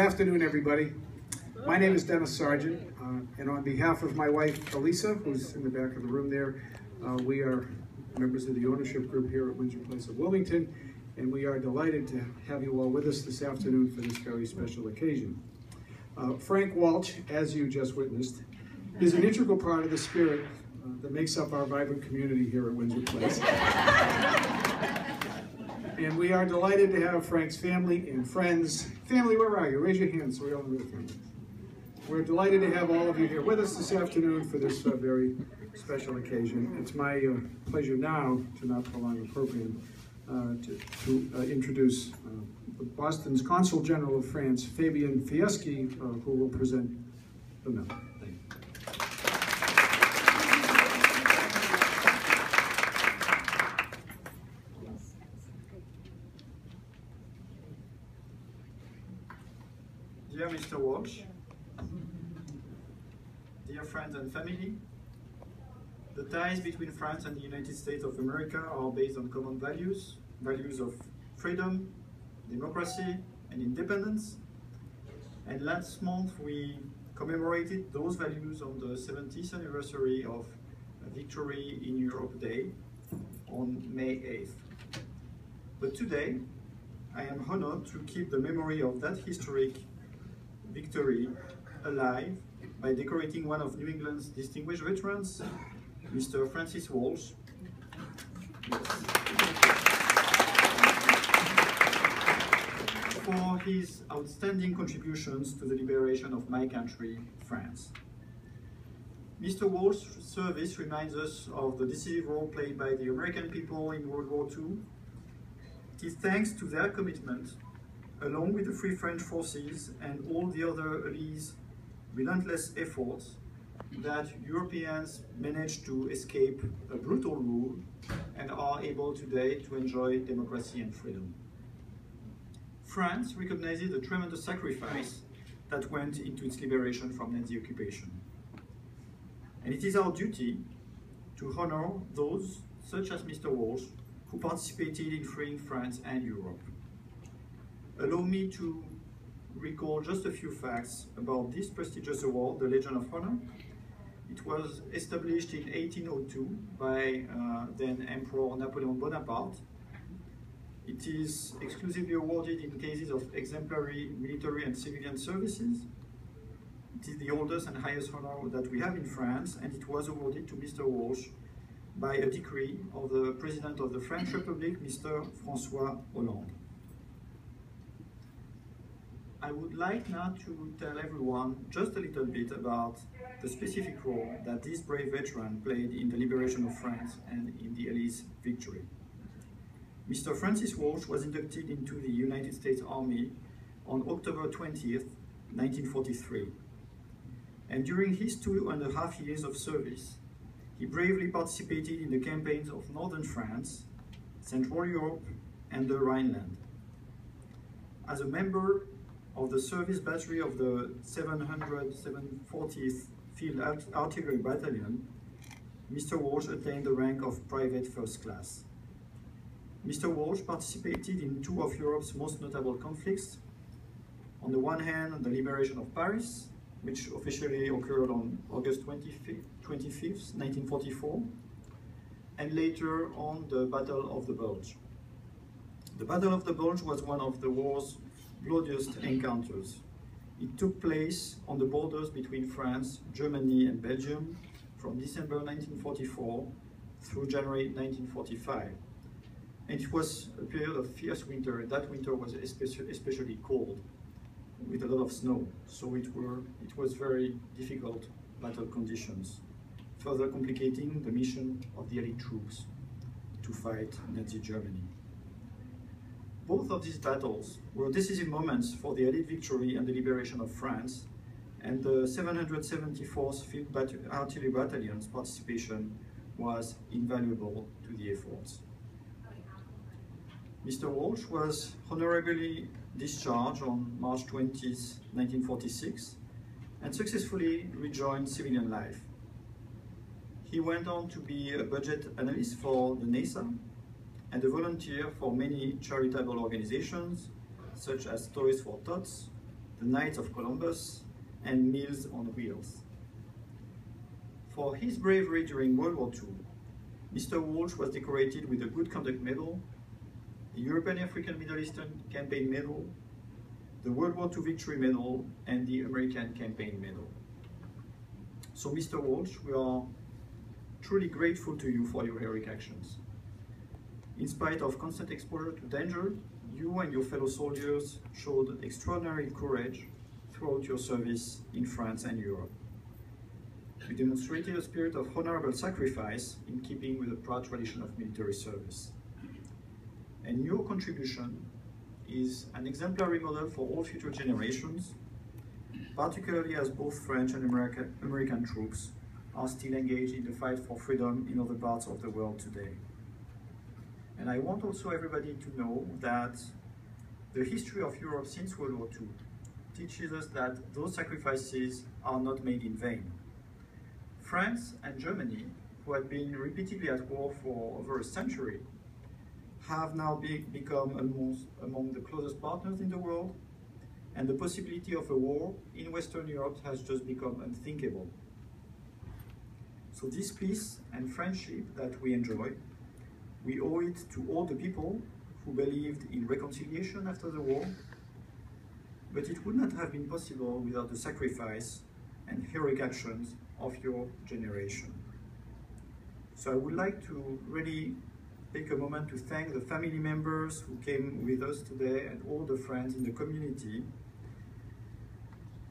afternoon, everybody. My name is Dennis Sargent, and on behalf of my wife, Elisa, who's in the back of the room there, we are members of the ownership group here at Windsor Place of Wilmington, and we are delighted to have you all with us this afternoon for this very special occasion. Frank Walsh, as you just witnessed, is an integral part of the spirit that makes up our vibrant community here at Windsor Place. And we are delighted to have Frank's family and friends. Family, where are you? Raise your hands so we all know the family. We're delighted to have all of you here with us this afternoon for this very special occasion. It's my pleasure now, to not prolong the program, to introduce Boston's Consul General of France, Fabien Fieschi, who will present the medal. Thank you. Dear Mr. Walsh, dear friends and family, the ties between France and the United States of America are based on common values, values of freedom, democracy, and independence. And last month we commemorated those values on the 70th anniversary of Victory in Europe Day on May 8th. But today, I am honored to keep the memory of that historic victory alive by decorating one of New England's distinguished veterans, Mr. Francis Walsh. For his outstanding contributions to the liberation of my country, France. Mr. Walsh's service reminds us of the decisive role played by the American people in World War II. It is thanks to their commitment, along with the Free French forces and all the other allies' relentless efforts, that Europeans managed to escape a brutal rule and are able today to enjoy democracy and freedom. France recognizes the tremendous sacrifice that went into its liberation from Nazi occupation. And it is our duty to honor those, such as Mr. Walsh, who participated in freeing France and Europe. Allow me to recall just a few facts about this prestigious award, the Legion of Honor. It was established in 1802 by then Emperor Napoleon Bonaparte. It is exclusively awarded in cases of exemplary military and civilian services. It is the oldest and highest honor that we have in France, and it was awarded to Mr. Walsh by a decree of the President of the French Republic, Mr. François Hollande. I would like now to tell everyone just a little bit about the specific role that this brave veteran played in the liberation of France and in the Allies' victory. Mr. Francis Walsh was inducted into the United States Army on October 20th, 1943. And during his 2.5 years of service, he bravely participated in the campaigns of Northern France, Central Europe, and the Rhineland. As a member of the service battery of the 740th Field Artillery Battalion, Mr. Walsh attained the rank of Private First Class. Mr. Walsh participated in two of Europe's most notable conflicts. On the one hand, the liberation of Paris, which officially occurred on August 25th, 1944, and later on the Battle of the Bulge. The Battle of the Bulge was one of the war's bloodiest encounters. It took place on the borders between France, Germany, and Belgium from December 1944 through January 1945. And it was a period of fierce winter. That winter was especially cold, with a lot of snow. So it was very difficult battle conditions, further complicating the mission of the Allied troops to fight Nazi Germany. Both of these battles were decisive moments for the Allied victory and the liberation of France, and the 774th Field Artillery Battalion's participation was invaluable to the efforts. Mr. Walsh was honorably discharged on March 20, 1946, and successfully rejoined civilian life. He went on to be a budget analyst for the NASA and a volunteer for many charitable organizations such as Toys for Tots, the Knights of Columbus, and Meals on Wheels. For his bravery during World War II, Mr. Walsh was decorated with the Good Conduct Medal, the European African Middle Eastern Campaign Medal, the World War II Victory Medal, and the American Campaign Medal. So, Mr. Walsh, we are truly grateful to you for your heroic actions. In spite of constant exposure to danger, you and your fellow soldiers showed extraordinary courage throughout your service in France and Europe. You demonstrated a spirit of honorable sacrifice in keeping with the proud tradition of military service. And your contribution is an exemplary model for all future generations, particularly as both French and American troops are still engaged in the fight for freedom in other parts of the world today. And I want also everybody to know that the history of Europe since World War II teaches us that those sacrifices are not made in vain. France and Germany, who had been repeatedly at war for over a century, have now become among the closest partners in the world, and the possibility of a war in Western Europe has just become unthinkable. So this peace and friendship that we enjoy, we owe it to all the people who believed in reconciliation after the war, but it would not have been possible without the sacrifice and heroic actions of your generation. So I would like to really take a moment to thank the family members who came with us today and all the friends in the community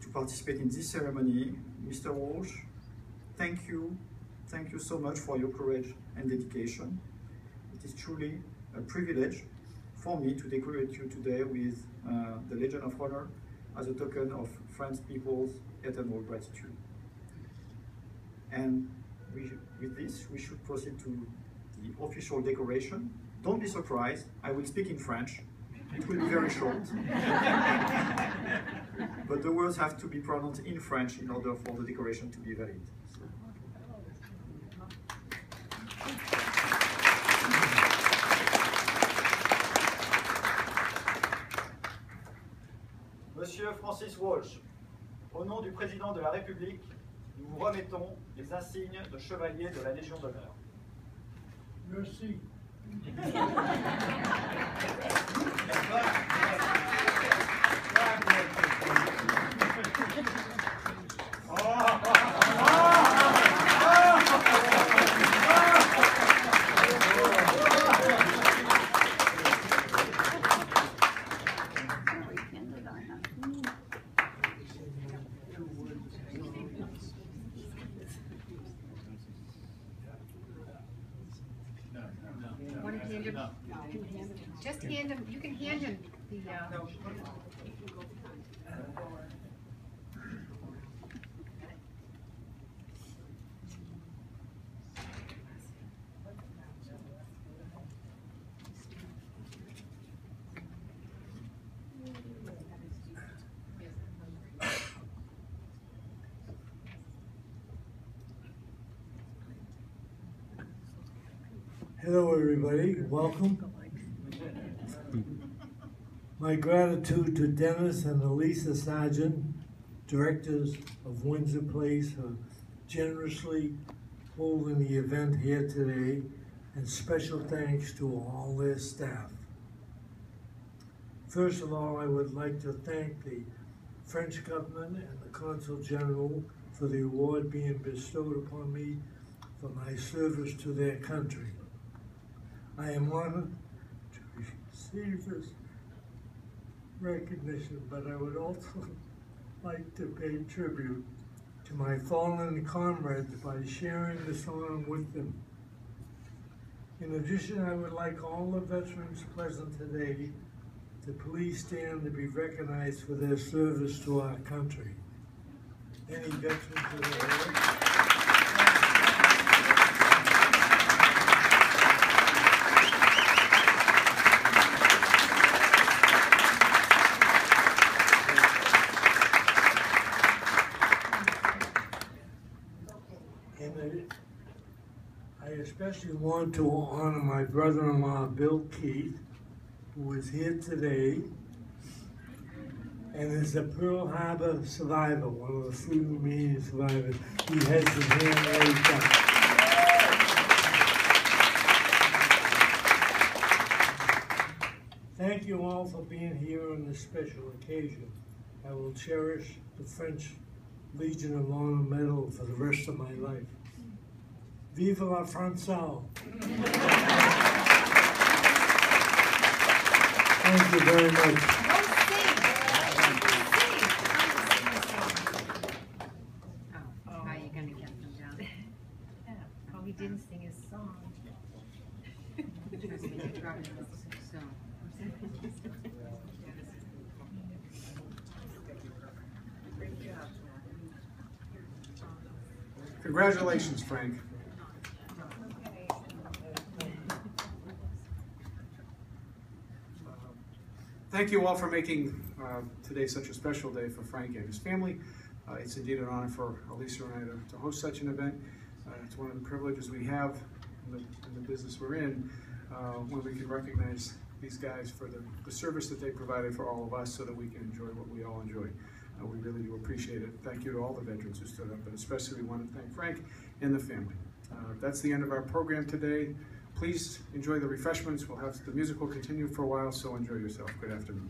to participate in this ceremony. Mr. Walsh, thank you so much for your courage and dedication. It is truly a privilege for me to decorate you today with the Legion of Honor as a token of French people's eternal gratitude. And with this, we should proceed to the official decoration. Don't be surprised, I will speak in French. It will be very short. But the words have to be pronounced in French in order for the decoration to be valid. Monsieur Francis Walsh, au nom du Président de la République, nous vous remettons les insignes de chevalier de la Légion d'honneur. Merci. Just hand him, you can hand him the, Hello, everybody. Welcome. My gratitude to Dennis and Elisa Sargent, directors of Windsor Place, for generously holding the event here today, and special thanks to all their staff. First of all, I would like to thank the French government and the Consul General for the award being bestowed upon me for my service to their country. I am honored to receive this recognition, but I would also like to pay tribute to my fallen comrades by sharing this honor with them. In addition, I would like all the veterans present today to please stand to be recognized for their service to our country. Any veterans today? I especially want to honor my brother-in-law, Bill Keith, who is here today, and is a Pearl Harbor survivor, one of the few remaining survivors. He has his hand raised up. Thank you all for being here on this special occasion. I will cherish the French Legion of Honor Medal for the rest of my life. Vive la France! Thank you very much. Oh, how are you gonna get them down? Oh, he didn't sing his song. Congratulations, Frank. Thank you all for making today such a special day for Frank and his family. It's indeed an honor for Elisa and I to host such an event. It's one of the privileges we have in the business we're in, when we can recognize these guys for the service that they provided for all of us so that we can enjoy what we all enjoy. We really do appreciate it. Thank you to all the veterans who stood up, and especially we want to thank Frank and the family. That's the end of our program today. Please enjoy the refreshments. We'll have the music will continue for a while, so enjoy yourself. Good afternoon.